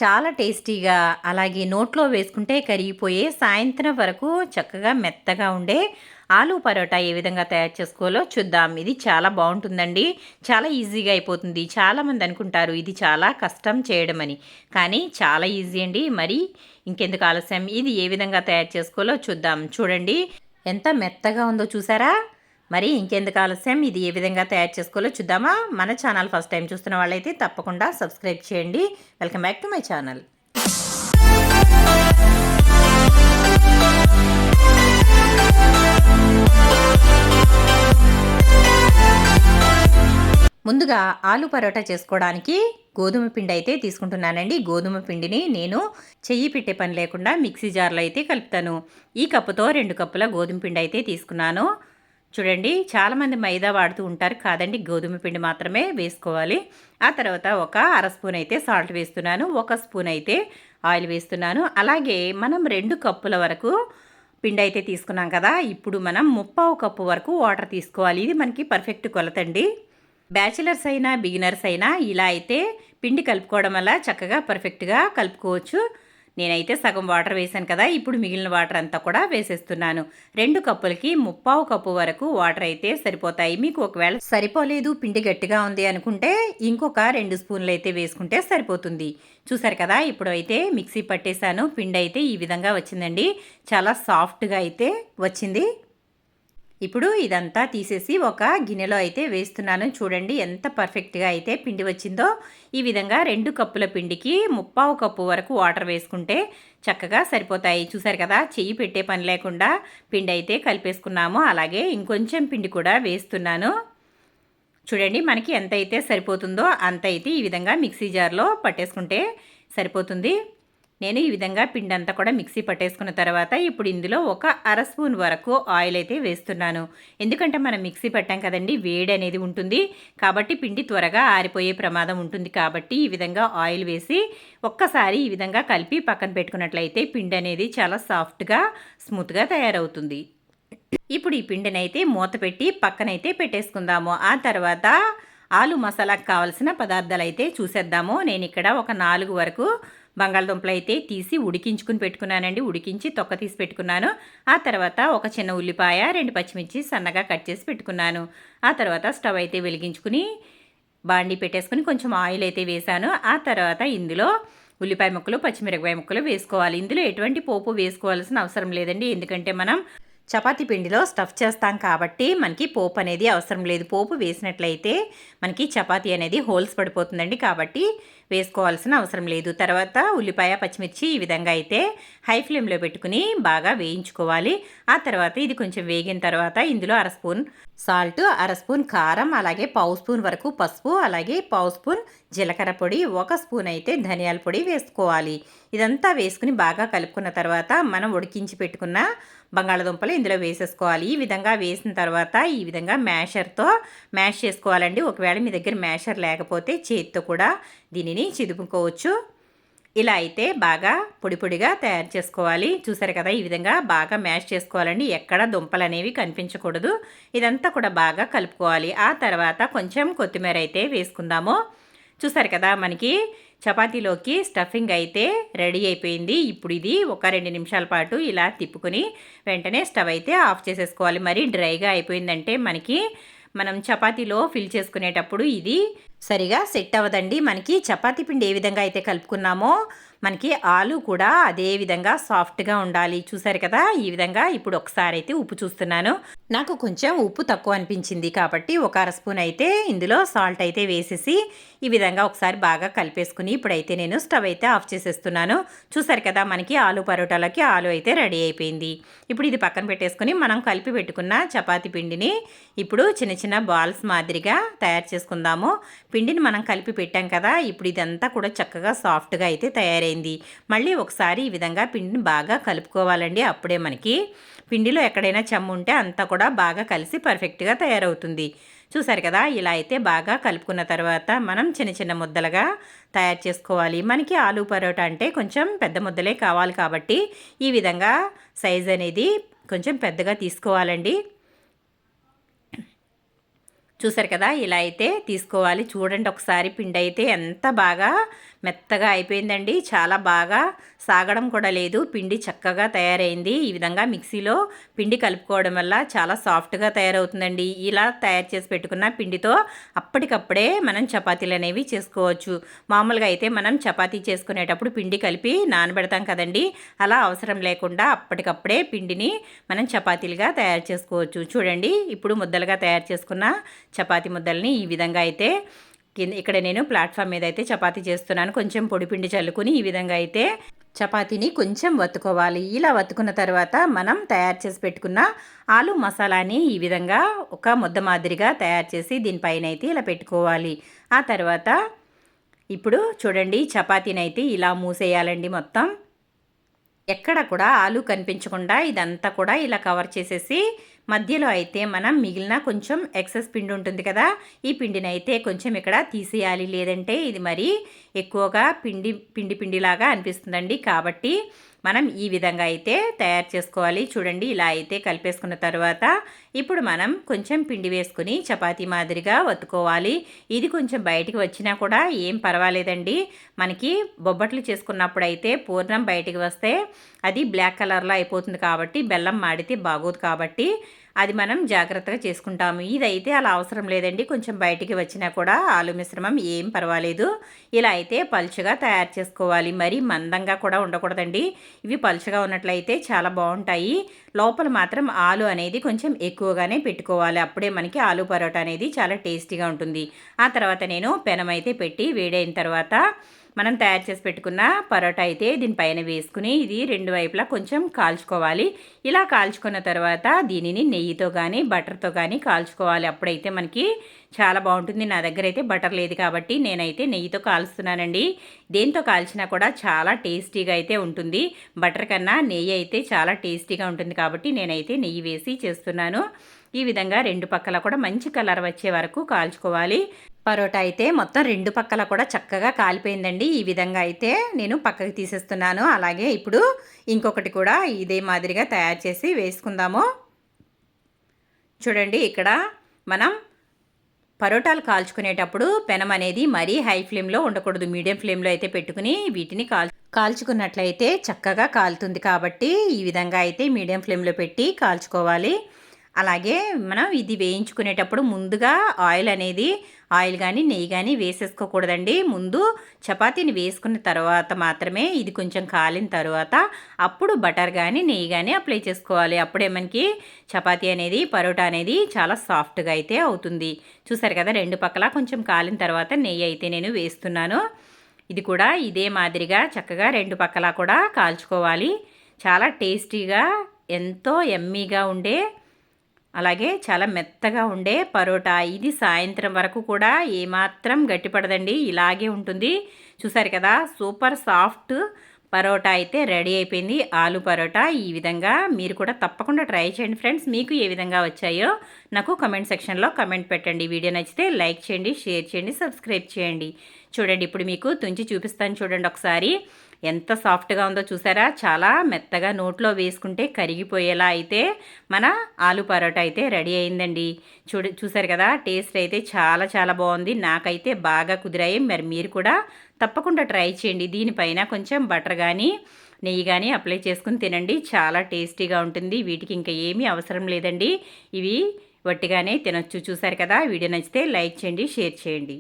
చాలా టేస్టీగా అలాగే నోట్లో వేసుకుంటే కరిగిపోయే సాయంత్రం వరకు చక్కగా మెత్తగా ఉండే ఆలూ పరోటా ఏ విధంగా తయారు చేసుకోవాలో చూద్దాం. ఇది చాలా బాగుంటుందండి. చాలా ఈజీగా అయిపోతుంది. చాలామంది అనుకుంటారు ఇది చాలా కష్టం చేయడం అని, కానీ చాలా ఈజీ అండి. మరి ఇంకెందుకు ఆలస్యం, ఇది ఏ విధంగా తయారు చేసుకోవాలో చూద్దాం. చూడండి ఎంత మెత్తగా ఉందో చూసారా. మరి ఇంకెందుకు ఆలస్యం, ఇది ఏ విధంగా తయారు చేసుకోవాలో చూద్దామా. మన ఛానల్ ఫస్ట్ టైం చూస్తున్న వాళ్ళైతే తప్పకుండా సబ్స్క్రైబ్ చేయండి. Welcome back to my channel. ముందుగా ఆలు పరోటా చేసుకోవడానికి గోధుమ పిండి అయితే తీసుకుంటున్నానండి. గోధుమ పిండిని నేను చెయ్యి పెట్టే పని లేకుండా మిక్సీ జార్లో అయితే కలుపుతాను. ఈ కప్పుతో 2 కప్పుల గోధుమ పిండి అయితే తీసుకున్నాను. చూడండి, చాలామంది మైదా వాడుతూ ఉంటారు, కాదండి గోధుమ పిండి మాత్రమే వేసుకోవాలి. ఆ తర్వాత ఒక అర స్పూన్ అయితే సాల్ట్ వేస్తున్నాను, 1 స్పూన్ అయితే ఆయిల్ వేస్తున్నాను. అలాగే మనం 2 కప్పుల వరకు పిండి అయితే తీసుకున్నాం కదా, ఇప్పుడు మనం 3/4 కప్పు వరకు వాటర్ తీసుకోవాలి. ఇది మనకి పర్ఫెక్ట్ కొలతండి. బ్యాచిలర్స్ అయినా బిగినర్స్ అయినా ఇలా అయితే పిండి కలుపుకోవడం వల్ల చక్కగా పర్ఫెక్ట్గా కలుపుకోవచ్చు. నేనైతే సగం వాటర్ వేసాను కదా, ఇప్పుడు మిగిలిన వాటర్ అంతా కూడా వేసేస్తున్నాను. 2 కప్పులకి 3/4 కప్పు వరకు వాటర్ అయితే సరిపోతాయి. మీకు ఒకవేళ సరిపోలేదు, పిండి గట్టిగా ఉంది అనుకుంటే ఇంకొక 2 స్పూన్లు అయితే వేసుకుంటే సరిపోతుంది. చూసారు కదా, ఇప్పుడు అయితే మిక్సీ పట్టేశాను. పిండి అయితే ఈ విధంగా వచ్చిందండి. చాలా సాఫ్ట్గా అయితే వచ్చింది. ఇప్పుడు ఇదంతా తీసేసి ఒక గిన్నెలో అయితే వేస్తున్నాను. చూడండి ఎంత పర్ఫెక్ట్గా అయితే పిండి వచ్చిందో. ఈ విధంగా 2 కప్పుల పిండికి 3/4 కప్పు వరకు వాటర్ వేసుకుంటే చక్కగా సరిపోతాయి. చూసారు కదా, చెయ్యి పెట్టే పని లేకుండా పిండి అయితే కలిపేసుకున్నాము. అలాగే ఇంకొంచెం పిండి కూడా వేస్తున్నాను. చూడండి, మనకి ఎంత అయితే సరిపోతుందో అంత అయితే ఈ విధంగా మిక్సీ జార్లో పట్టేసుకుంటే సరిపోతుంది. నేను ఈ విధంగా పిండి అంతా కూడా మిక్సీ పట్టేసుకున్న తర్వాత ఇప్పుడు ఇందులో ఒక అర స్పూన్ వరకు ఆయిల్ అయితే వేస్తున్నాను. ఎందుకంటే మనం మిక్సీ పట్టాం కదండి, వేడి అనేది ఉంటుంది కాబట్టి పిండి త్వరగా ఆరిపోయే ప్రమాదం ఉంటుంది. కాబట్టి ఈ విధంగా ఆయిల్ వేసి ఒక్కసారి ఈ విధంగా కలిపి పక్కన పెట్టుకున్నట్లయితే పిండి అనేది చాలా సాఫ్ట్గా స్మూత్గా తయారవుతుంది. ఇప్పుడు ఈ పిండిని అయితే మూత పెట్టి పక్కనైతే పెట్టేసుకుందాము. ఆ తర్వాత ఆలు మసాలాకు కావాల్సిన పదార్థాలు అయితే చూసేద్దాము. నేను ఇక్కడ ఒక 4 వరకు బంగాళదుంపలు అయితే తీసి ఉడికించుకుని పెట్టుకున్నానండి. ఉడికించి తొక్క తీసి పెట్టుకున్నాను. ఆ తర్వాత ఒక చిన్న ఉల్లిపాయ, 2 పచ్చిమిర్చి సన్నగా కట్ చేసి పెట్టుకున్నాను. ఆ తర్వాత స్టవ్ అయితే వెలిగించుకుని బాండీ పెట్టేసుకుని కొంచెం ఆయిల్ అయితే వేశాను. ఆ తర్వాత ఇందులో ఉల్లిపాయ ముక్కలు, పచ్చిమిరపకాయ ముక్కలు వేసుకోవాలి. ఇందులో ఎటువంటి పోపు వేసుకోవాల్సిన అవసరం లేదండి, ఎందుకంటే మనం చపాతీ పిండిలో స్టఫ్ చేస్తాం కాబట్టి మనకి పోపు అనేది అవసరం లేదు. పోపు వేసినట్లయితే మనకి చపాతీ అనేది హోల్స్ పడిపోతుందండి, కాబట్టి వేసుకోవాల్సిన అవసరం లేదు. తర్వాత ఉల్లిపాయ, పచ్చిమిర్చి ఈ విధంగా అయితే హై ఫ్లేమ్లో పెట్టుకుని బాగా వేయించుకోవాలి. ఆ తర్వాత ఇది కొంచెం వేగిన తర్వాత ఇందులో అర స్పూన్ సాల్ట్, అర స్పూన్ కారం, అలాగే పావు స్పూన్ వరకు పసుపు, అలాగే పావు స్పూన్ జీలకర్ర పొడి, 1 స్పూన్ అయితే ధనియాల పొడి వేసుకోవాలి. ఇదంతా వేసుకుని బాగా కలుపుకున్న తర్వాత మనం ఉడికించి పెట్టుకున్న బంగాళదుంపలు ఇందులో వేసేసుకోవాలి. ఈ విధంగా వేసిన తర్వాత ఈ విధంగా మ్యాషర్తో మ్యాష్ చేసుకోవాలండి. ఒకవేళ మీ దగ్గర మ్యాషర్ లేకపోతే చేతితో కూడా దీనిని చిదుపుకోవచ్చు. ఇలా అయితే బాగా పొడి పొడిగా తయారు చేసుకోవాలి. చూసారు కదా, ఈ విధంగా బాగా మ్యాష్ చేసుకోవాలండి. ఎక్కడ దుంపలు అనేవి కనిపించకూడదు. ఇదంతా కూడా బాగా కలుపుకోవాలి. ఆ తర్వాత కొంచెం కొత్తిమీర అయితే వేసుకుందాము. చూసారు కదా, మనకి చపాతీలోకి స్టఫింగ్ అయితే రెడీ అయిపోయింది. ఇప్పుడు ఇది ఒక 2 నిమిషాల పాటు ఇలా తిప్పుకొని వెంటనే స్టవ్ అయితే ఆఫ్ చేసేసుకోవాలి. మరి డ్రైగా అయిపోయిందంటే మనం చపాతీలో ఫిల్ చేసుకునేటప్పుడు ఇది సరిగా సెట్ అవ్వదండి. మనకి చపాతీ పిండి ఏ విధంగా అయితే కలుపుకున్నామో మనకి ఆలు కూడా అదే విధంగా సాఫ్ట్గా ఉండాలి. చూసారు కదా, ఈ విధంగా. ఇప్పుడు ఒకసారి అయితే ఉప్పు చూస్తున్నాను. నాకు కొంచెం ఉప్పు తక్కువ అనిపించింది కాబట్టి ఒక అర స్పూన్ అయితే ఇందులో సాల్ట్ అయితే వేసేసి ఈ విధంగా ఒకసారి బాగా కలిపేసుకుని ఇప్పుడైతే నేను స్టవ్ అయితే ఆఫ్ చేసేస్తున్నాను. చూసారు కదా, మనకి ఆలు పరోటాలకి ఆలు అయితే రెడీ అయిపోయింది. ఇప్పుడు ఇది పక్కన పెట్టేసుకుని మనం కలిపి పెట్టుకున్న చపాతీ పిండిని ఇప్పుడు చిన్న చిన్న బాల్స్ మాదిరిగా తయారు చేసుకుందాము. పిండిని మనం కలిపి పెట్టాం కదా, ఇప్పుడు ఇదంతా కూడా చక్కగా సాఫ్ట్గా అయితే తయారైంది. మళ్ళీ ఒకసారి ఈ విధంగా పిండిని బాగా కలుపుకోవాలండి. అప్పుడే మనకి పిండిలో ఎక్కడైనా చెమ్ము ఉంటే అంతా కూడా బాగా కలిసి పర్ఫెక్ట్గా తయారవుతుంది. చూసారు కదా, ఇలా అయితే బాగా కలుపుకున్న తర్వాత మనం చిన్న చిన్న ముద్దలుగా తయారు చేసుకోవాలి. మనకి ఆలు పరోటా అంటే కొంచెం పెద్ద ముద్దలే కావాలి కాబట్టి ఈ విధంగా సైజ్ అనేది కొంచెం పెద్దగా తీసుకోవాలండి. చూసారు కదా, ఇలా అయితే తీసుకోవాలి. చూడండి ఒకసారి పిండి అయితే ఎంత బాగా మెత్తగా అయిపోయిందండి. చాలా బాగా సాగడం కూడా లేదు. పిండి చక్కగా తయారైంది. ఈ విధంగా మిక్సీలో పిండి కలుపుకోవడం వల్ల చాలా సాఫ్ట్గా తయారవుతుందండి. ఇలా తయారు చేసి పెట్టుకున్న పిండితో అప్పటికప్పుడే మనం చపాతీలు అనేవి చేసుకోవచ్చు. మామూలుగా అయితే మనం చపాతీ చేసుకునేటప్పుడు పిండి కలిపి నానబెడతాం కదండి. అలా అవసరం లేకుండా అప్పటికప్పుడే పిండిని మనం చపాతీలుగా తయారు చేసుకోవచ్చు. చూడండి, ఇప్పుడు ముద్దలుగా తయారు చేసుకున్న చపాతీ ముద్దల్ని ఈ విధంగా అయితే ఇక్కడ నేను ప్లాట్ఫామ్ మీద అయితే చపాతీ చేస్తున్నాను. కొంచెం పొడిపిండి చల్లుకుని ఈ విధంగా అయితే చపాతీని కొంచెం వత్తుకోవాలి. ఇలా వత్తుకున్న తర్వాత మనం తయారు చేసి పెట్టుకున్న ఆలు మసాలాని ఈ విధంగా ఒక ముద్ద మాదిరిగా తయారు చేసి దీనిపైన అయితే ఇలా పెట్టుకోవాలి. ఆ తర్వాత ఇప్పుడు చూడండి, చపాతీని అయితే ఇలా మూసేయాలండి. మొత్తం ఎక్కడ కూడా ఆలు కనిపించకుండా ఇదంతా కూడా ఇలా కవర్ చేసేసి మధ్యలో అయితే మనం మిగిలిన కొంచెం ఎక్సెస్ పిండి ఉంటుంది కదా, ఈ పిండిని అయితే కొంచెం ఇక్కడ తీసేయాలి. లేదంటే ఇది మరి ఎక్కువగా పిండిలాగా అనిపిస్తుందండి. కాబట్టి మనం ఈ విధంగా అయితే తయారు చేసుకోవాలి. చూడండి, ఇలా అయితే కలిపేసుకున్న తర్వాత ఇప్పుడు మనం కొంచెం పిండి వేసుకుని చపాతీ మాదిరిగా వత్తుకోవాలి. ఇది కొంచెం బయటికి వచ్చినా కూడా ఏం పర్వాలేదండి. మనకి బొబ్బట్లు చేసుకున్నప్పుడు అయితే పూర్ణం బయటికి వస్తే అది బ్లాక్ కలర్లో అయిపోతుంది. కాబట్టి బెల్లం మాడితే బాగోదు. కాబట్టి అది మనం జాగ్రత్తగా చేసుకుంటాము. ఇదైతే అలా అవసరం లేదండి. కొంచెం బయటికి వచ్చినా కూడా ఆలు మిశ్రమం ఏం పర్వాలేదు. ఇలా అయితే పలుచగా తయారు చేసుకోవాలి. మరి మందంగా కూడా ఉండకూడదండి. ఇవి పలుచగా ఉన్నట్లయితే చాలా బాగుంటాయి. లోపల మాత్రం ఆలు అనేది కొంచెం ఎక్కువగానే పెట్టుకోవాలి. అప్పుడే మనకి ఆలు పరోటా అనేది చాలా టేస్టీగా ఉంటుంది. ఆ తర్వాత నేను పెనం అయితే పెట్టి వేడైన తర్వాత మనం తయారు చేసి పెట్టుకున్న పరోటా అయితే దీనిపైన వేసుకుని ఇది రెండు వైపులా కొంచెం కాల్చుకోవాలి. ఇలా కాల్చుకున్న తర్వాత దీనిని నెయ్యితో కానీ బటర్తో కానీ కాల్చుకోవాలి. అప్పుడైతే మనకి చాలా బాగుంటుంది. నా దగ్గర అయితే బటర్ లేదు కాబట్టి నేనైతే నెయ్యితో కాల్స్తున్నానండి. దేంతో కాల్చినా కూడా చాలా టేస్టీగా అయితే ఉంటుంది. బటర్ కన్నా నెయ్యి అయితే చాలా టేస్టీగా ఉంటుంది కాబట్టి నేనైతే నెయ్యి వేసి చేస్తున్నాను. ఈ విధంగా రెండు పక్కల కూడా మంచి కలర్ వచ్చే వరకు కాల్చుకోవాలి. పరోటా అయితే మొత్తం రెండు పక్కల కూడా చక్కగా కాలిపోయిందండి. ఈ విధంగా అయితే నేను పక్కకి తీసేస్తున్నాను. అలాగే ఇప్పుడు ఇంకొకటి కూడా ఇదే మాదిరిగా తయారు చేసి వేసుకుందాము. చూడండి, ఇక్కడ మనం పరోటాలు కాల్చుకునేటప్పుడు పెనం అనేది మరీ హై ఫ్లేమ్లో ఉండకూడదు. మీడియం ఫ్లేమ్లో అయితే పెట్టుకుని వీటిని కాల్చుకున్నట్లయితే చక్కగా కాలుతుంది. కాబట్టి ఈ విధంగా అయితే మీడియం ఫ్లేమ్లో పెట్టి కాల్చుకోవాలి. అలాగే మనం ఇది వేయించుకునేటప్పుడు ముందుగా ఆయిల్ కానీ నెయ్యి కానీ వేసేసుకోకూడదండి. ముందు చపాతీని వేసుకున్న తర్వాత మాత్రమే ఇది కొంచెం కాలిన తర్వాత అప్పుడు బటర్ కానీ నెయ్యి కానీ అప్లై చేసుకోవాలి. అప్పుడే మనకి చపాతీ అనేది పరోటా అనేది చాలా సాఫ్ట్గా అయితే అవుతుంది. చూసారు కదా, రెండు పక్కల కొంచెం కాలిన తర్వాత నెయ్యి అయితే నేను వేస్తున్నాను. ఇది కూడా ఇదే మాదిరిగా చక్కగా రెండు పక్కల కూడా కాల్చుకోవాలి. చాలా టేస్టీగా ఎంతో యమ్మీగా ఉండే అలాగే చాలా మెత్తగా ఉండే పరోటా. ఇది సాయంత్రం వరకు కూడా ఏమాత్రం గట్టిపడదండి, ఇలాగే ఉంటుంది. చూసారు కదా, సూపర్ సాఫ్ట్ పరోటా అయితే రెడీ అయిపోయింది. ఆలు పరోటా ఈ విధంగా మీరు కూడా తప్పకుండా ట్రై చేయండి ఫ్రెండ్స్. మీకు ఏ విధంగా వచ్చాయో నాకు కమెంట్ సెక్షన్లో కమెంట్ పెట్టండి. వీడియో నచ్చితే లైక్ చేయండి, షేర్ చేయండి, సబ్స్క్రైబ్ చేయండి. చూడండి, ఇప్పుడు మీకు తుంచి చూపిస్తాను. చూడండి ఒకసారి ఎంత సాఫ్ట్గా ఉందో చూసారా. చాలా మెత్తగా నోట్లో వేసుకుంటే కరిగిపోయేలా అయితే మన ఆలు పరోటా అయితే రెడీ అయిందండి. చూసారు కదా, టేస్ట్ అయితే చాలా చాలా బాగుంది. నాకైతే బాగా కుదిరాయి. మరి మీరు కూడా తప్పకుండా ట్రై చేయండి. దీనిపైన కొంచెం బటర్ కానీ నెయ్యి కానీ అప్లై చేసుకుని తినండి. చాలా టేస్టీగా ఉంటుంది. వీటికి ఇంకా ఏమీ అవసరం లేదండి. ఇవి వట్టిగానే తినొచ్చు. చూసారు కదా, వీడియో నచ్చితే లైక్ చేయండి, షేర్ చేయండి.